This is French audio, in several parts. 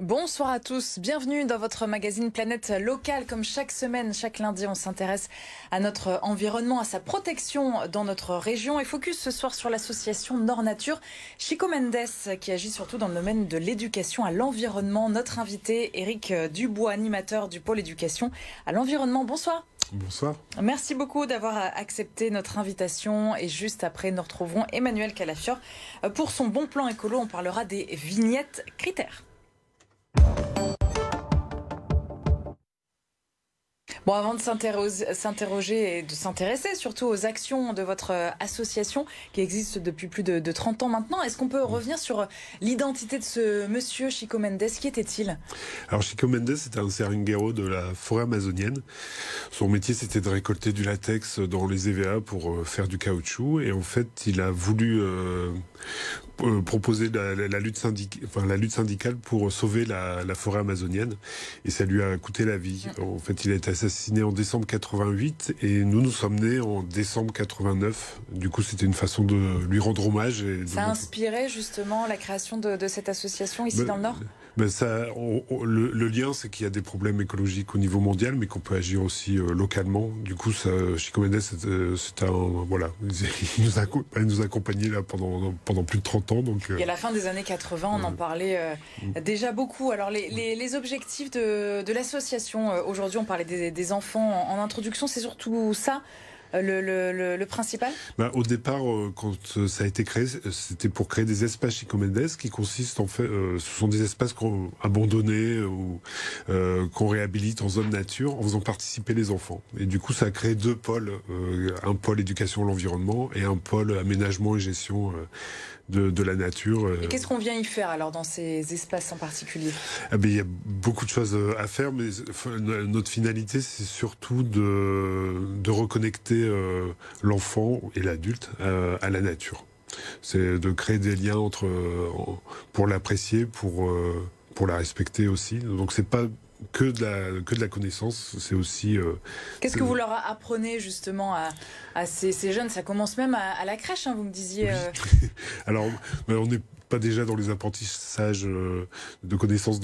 Bonsoir à tous, bienvenue dans votre magazine Planète Locale. Comme chaque semaine, chaque lundi, on s'intéresse à notre environnement, à sa protection dans notre région. Et focus ce soir sur l'association Nord Nature, Chico Mendes, qui agit surtout dans le domaine de l'éducation à l'environnement. Notre invité, Éric Dubois, animateur du pôle éducation à l'environnement. Bonsoir. Bonsoir. Merci beaucoup d'avoir accepté notre invitation. Et juste après, nous retrouverons Emmanuel Calafiore pour son bon plan écolo. On parlera des vignettes critères. Bon, avant de s'interroger et de s'intéresser surtout aux actions de votre association qui existe depuis plus de 30 ans maintenant, est-ce qu'on peut revenir sur l'identité de ce monsieur Chico Mendes? Qui était-il? Alors Chico Mendes était un seringuero de la forêt amazonienne. Son métier c'était de récolter du latex dans les EVA pour faire du caoutchouc, et en fait il a voulu proposer la lutte syndicale pour sauver la forêt amazonienne, et ça lui a coûté la vie. En fait, il a été assassiné en décembre 88 et nous sommes nés en décembre 89. Du coup, c'était une façon de lui rendre hommage. Et ça a inspiré justement la création de cette association ici dans le Nord? Le lien, c'est qu'il y a des problèmes écologiques au niveau mondial, mais qu'on peut agir aussi localement. Du coup, Chico Mendes, il nous a accompagnés là pendant plus de 30 ans. Donc, Et à la fin des années 80, on en parlait déjà beaucoup. Alors, les objectifs de l'association, aujourd'hui, on parlait des enfants en introduction, c'est surtout ça le principal? Au départ, quand ça a été créé, c'était pour créer des espaces Chico Mendes qui consistent en fait, ce sont des espaces abandonnés ou qu'on réhabilite en zone nature en faisant participer les enfants. Et du coup, ça a créé deux pôles, un pôle éducation à l'environnement et un pôle aménagement et gestion de la nature. Et qu'est-ce qu'on vient y faire alors dans ces espaces en particulier? Il y a beaucoup de choses à faire, mais notre finalité, c'est surtout de reconnecter l'enfant et l'adulte à la nature. C'est de créer des liens pour l'apprécier, pour la respecter aussi. Donc c'est pas que de la connaissance, c'est aussi... Qu'est-ce que vous leur apprenez justement à ces jeunes? Ça commence même à la crèche, hein, vous me disiez. Oui. Alors, on n'est pas déjà dans les apprentissages de connaissances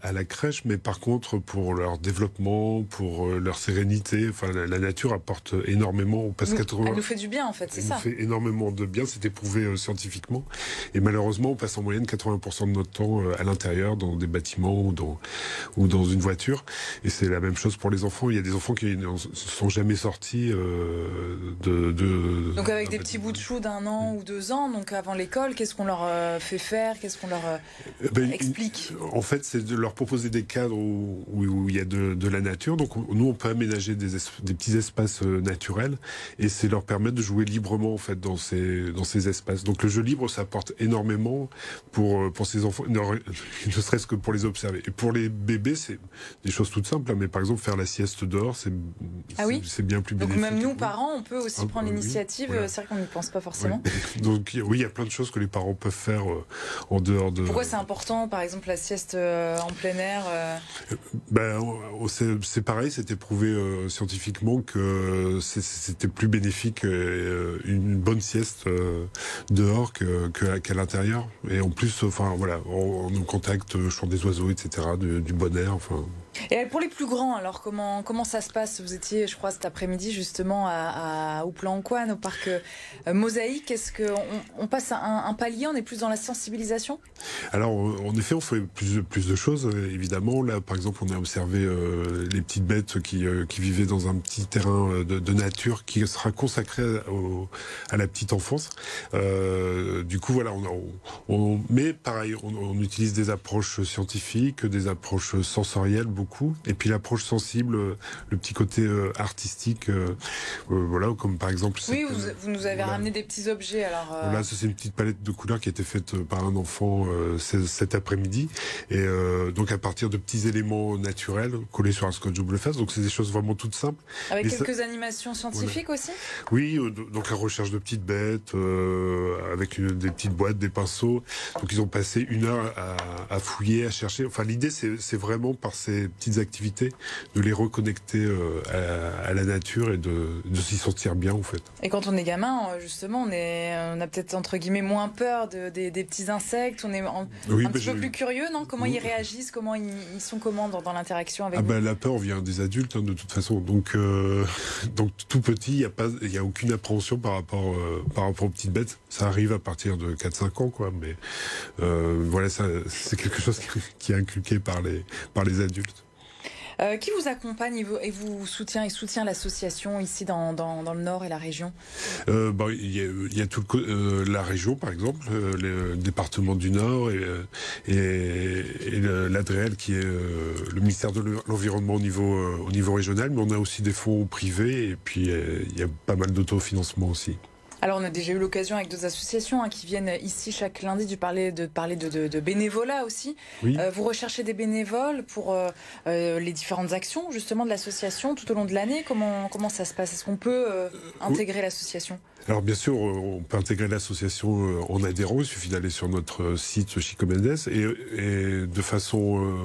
à la crèche, mais par contre, pour leur développement, pour leur sérénité, la nature apporte énormément. Elle nous fait du bien, en fait, c'est ça. Elle nous fait énormément de bien, c'est éprouvé scientifiquement. Et malheureusement, on passe en moyenne 80% de notre temps à l'intérieur, dans des bâtiments ou dans une voiture. Et c'est la même chose pour les enfants. Il y a des enfants qui ne sont jamais sortis Donc avec des petits bouts de chou d'1 an ou 2 ans, donc avant l'école, qu'est-ce qu'on leur fait faire? Qu'est-ce qu'on leur explique? En fait, c'est de leur proposer des cadres où il y a de la nature. Donc nous, on peut aménager des petits espaces naturels, et c'est leur permettre de jouer librement en fait dans ces espaces. Donc le jeu libre, ça apporte énormément pour ces enfants, ne serait-ce que pour les observer. Et pour les bébés, c'est des choses toutes simples, mais par exemple faire la sieste dehors, c'est bien plus bénéfique. Donc même nous, parents, on peut aussi prendre l'initiative. Voilà. C'est vrai qu'on n'y pense pas forcément. Ouais. Donc oui, il y a plein de choses que les parents peuvent faire en dehors de... Pourquoi c'est important, par exemple, la sieste en plein air? C'est pareil, c'était prouvé scientifiquement que c'était plus bénéfique une bonne sieste dehors qu'à l'intérieur. Et en plus, on nous contacte le chant des oiseaux, etc., du bon air, Et pour les plus grands, alors comment ça se passe? Vous étiez, je crois, cet après-midi justement au plan Anquan, au parc Mosaïque. Est-ce qu'on passe un palier? On est plus dans la sensibilisation? Alors, en effet, on fait plus de choses, évidemment. Là, par exemple, on a observé les petites bêtes qui vivaient dans un petit terrain de nature qui sera consacré à la petite enfance. Du coup, voilà, mais pareil, on utilise des approches scientifiques, des approches sensorielles, beaucoup, et puis l'approche sensible, le petit côté artistique, comme par exemple... Oui, vous nous avez ramené des petits objets, alors... Voilà, ça c'est une petite palette de couleurs qui a été faite par un enfant cet après-midi, et donc à partir de petits éléments naturels collés sur un scotch double face, donc c'est des choses vraiment toutes simples. Avec quelques animations scientifiques aussi? Oui, donc la recherche de petites bêtes, avec des petites boîtes, des pinceaux, donc ils ont passé 1 heure à fouiller, à chercher, l'idée c'est vraiment par ces petites activités, de les reconnecter à la nature et de s'y sentir bien en fait. Et quand on est gamin, justement, on a peut-être entre guillemets moins peur des petits insectes, on est un petit peu plus curieux, non? Comment ils réagissent, comment ils sont dans l'interaction avec vous? La peur vient des adultes de toute façon, donc tout petit, il n'y a aucune appréhension par rapport aux petites bêtes. Ça arrive à partir de 4-5 ans, quoi, mais voilà, c'est quelque chose qui est inculqué par les adultes. Qui vous accompagne et vous soutient l'association ici dans le Nord et la région? Il y a toute la région, par exemple, le département du Nord et l'ADREAL qui est le ministère de l'Environnement au niveau régional, mais on a aussi des fonds privés et puis il y a pas mal d'autofinancement aussi. Alors, on a déjà eu l'occasion avec deux associations qui viennent ici chaque lundi de parler de bénévolat aussi. Oui. Vous recherchez des bénévoles pour les différentes actions justement de l'association tout au long de l'année. Comment ça se passe? Est-ce qu'on peut intégrer l'association? Alors bien sûr, on peut intégrer l'association en adhérant, il suffit d'aller sur notre site Chico Mendes et de façon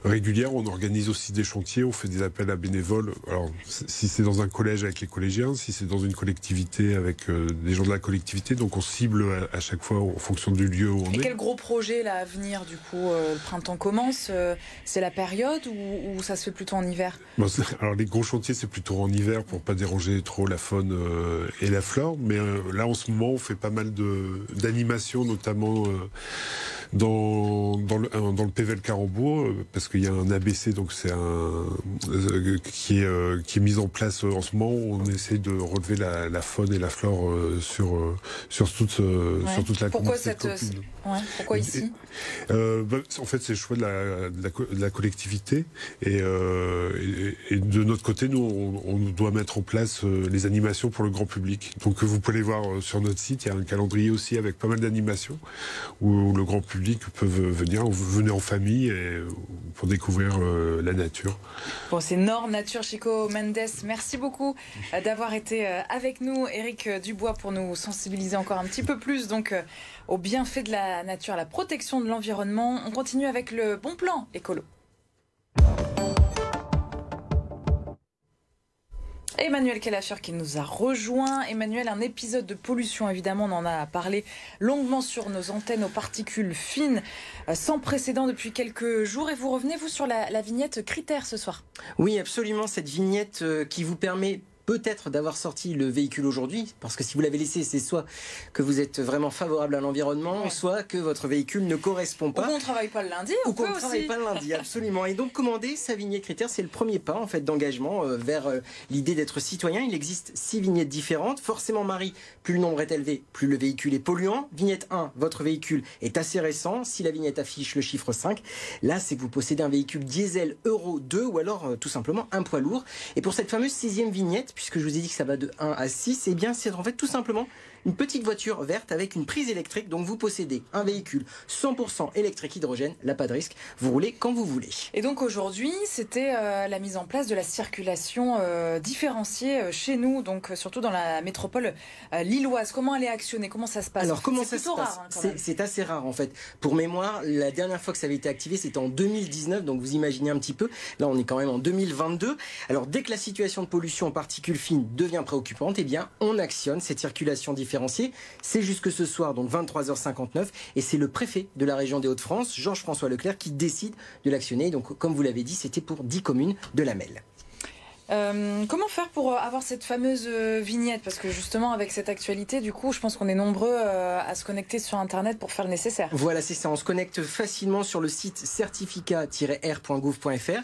régulière, on organise aussi des chantiers, on fait des appels à bénévoles. Alors si c'est dans un collège avec les collégiens, si c'est dans une collectivité avec des gens de la collectivité, donc on cible à chaque fois en fonction du lieu où on est. Et quel gros projet là à venir du coup? Le printemps commence, c'est la période ou ça se fait plutôt en hiver? Alors les gros chantiers c'est plutôt en hiver pour pas déranger trop la faune et la flore, mais là en ce moment on fait pas mal d'animations, notamment dans le PVL Carambeau, parce qu'il y a un ABC, donc c'est qui est mis en place en ce moment. On essaie de relever la faune et la flore sur toute la communauté. Pourquoi ici? En fait, c'est le choix de la collectivité et de notre côté, nous, on doit mettre en place les animations pour le grand public. Donc, vous pouvez les voir sur notre site. Il y a un calendrier aussi avec pas mal d'animations où le grand public peut venir. Vous venez en famille pour découvrir la nature. Bon, c'est Nord Nature Chico Mendes. Merci beaucoup d'avoir été avec nous, Éric Dubois, pour nous sensibiliser encore un petit peu plus donc aux bienfaits de la nature, à la protection de l'environnement. On continue avec le bon plan écolo. Emmanuel Kelafer qui nous a rejoint. Emmanuel, un épisode de pollution, évidemment, on en a parlé longuement sur nos antennes aux particules fines, sans précédent depuis quelques jours. Et vous revenez, vous, sur la vignette critère ce soir? Oui, absolument, cette vignette qui vous permet peut-être d'avoir sorti le véhicule aujourd'hui, parce que si vous l'avez laissé, c'est soit que vous êtes vraiment favorable à l'environnement, soit que votre véhicule ne correspond pas. Ou qu'on ne travaille pas le lundi, ou qu'on ne travaille pas le lundi, absolument. Et donc commander sa vignette critère, c'est le premier pas en fait d'engagement vers l'idée d'être citoyen. Il existe 6 vignettes différentes. Forcément, Marie, plus le nombre est élevé, plus le véhicule est polluant. Vignette 1, votre véhicule est assez récent. Si la vignette affiche le chiffre 5, là c'est que vous possédez un véhicule diesel Euro 2 ou alors tout simplement un poids lourd. Et pour cette fameuse 6e vignette, puisque je vous ai dit que ça va de 1 à 6, eh bien c'est en fait tout simplement une petite voiture verte avec une prise électrique. Donc vous possédez un véhicule 100% électrique hydrogène, là pas de risque, vous roulez quand vous voulez. Et donc aujourd'hui c'était la mise en place de la circulation différenciée chez nous, donc surtout dans la métropole lilloise. Comment elle est actionnée? Comment ça se passe? Alors comment ça se passe? C'est assez rare en fait. Pour mémoire, la dernière fois que ça avait été activé c'était en 2019, donc vous imaginez un petit peu, là on est quand même en 2022. Alors dès que la situation de pollution en particules fines devient préoccupante, eh bien on actionne cette circulation différenciée. C'est jusque ce soir, donc 23h59, et c'est le préfet de la région des Hauts-de-France, Georges-François Leclerc, qui décide de l'actionner. Donc, comme vous l'avez dit, c'était pour 10 communes de la Melle. Comment faire pour avoir cette fameuse vignette? Parce que justement avec cette actualité, du coup, je pense qu'on est nombreux à se connecter sur Internet pour faire le nécessaire. Voilà, c'est ça. On se connecte facilement sur le site certificat-r.gouv.fr.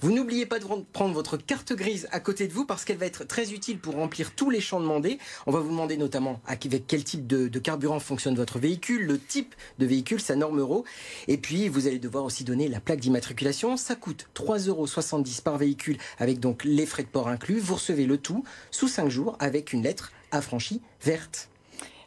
Vous n'oubliez pas de prendre votre carte grise à côté de vous parce qu'elle va être très utile pour remplir tous les champs demandés. On va vous demander notamment avec quel type de carburant fonctionne votre véhicule, le type de véhicule, sa norme euro. Et puis, vous allez devoir aussi donner la plaque d'immatriculation. Ça coûte 3,70 € par véhicule avec donc les frais de port inclus. Vous recevez le tout sous 5 jours avec une lettre affranchie verte.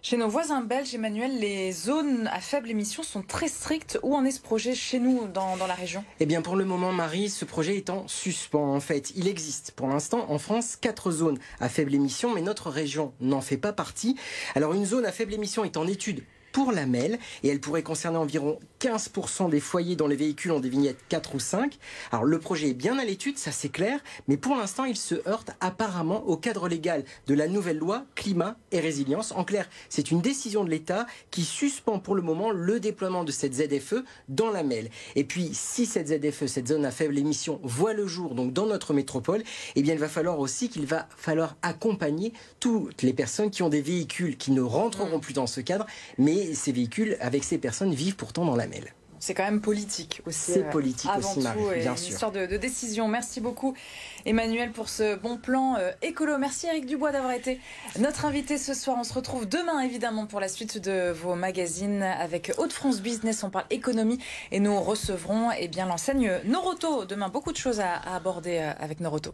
Chez nos voisins belges, Emmanuel, les zones à faible émission sont très strictes. Où en est ce projet chez nous, dans la région? Eh bien, pour le moment, Marie, ce projet est en suspens. En fait, il existe pour l'instant en France 4 zones à faible émission, mais notre région n'en fait pas partie. Alors, une zone à faible émission est en étude pour la Melle et elle pourrait concerner environ 15% des foyers dont les véhicules ont des vignettes 4 ou 5. Alors le projet est bien à l'étude, ça c'est clair, mais pour l'instant il se heurte apparemment au cadre légal de la nouvelle loi climat et résilience. En clair, c'est une décision de l'État qui suspend pour le moment le déploiement de cette ZFE dans la MEL. Et puis si cette ZFE, cette zone à faible émission, voit le jour donc dans notre métropole, eh bien il va falloir aussi qu'il va falloir accompagner toutes les personnes qui ont des véhicules qui ne rentreront plus dans ce cadre, mais ces véhicules avec ces personnes vivent pourtant dans la MEL. C'est quand même politique aussi. C'est politique avant aussi, Marie, tout, bien une sûr. histoire de décision. Merci beaucoup, Emmanuel, pour ce bon plan écolo. Merci, Eric Dubois, d'avoir été notre invité ce soir. On se retrouve demain, évidemment, pour la suite de vos magazines avec Hauts-de-France Business. On parle économie et nous recevrons l'enseigne Noroto. Demain, beaucoup de choses à aborder avec Noroto.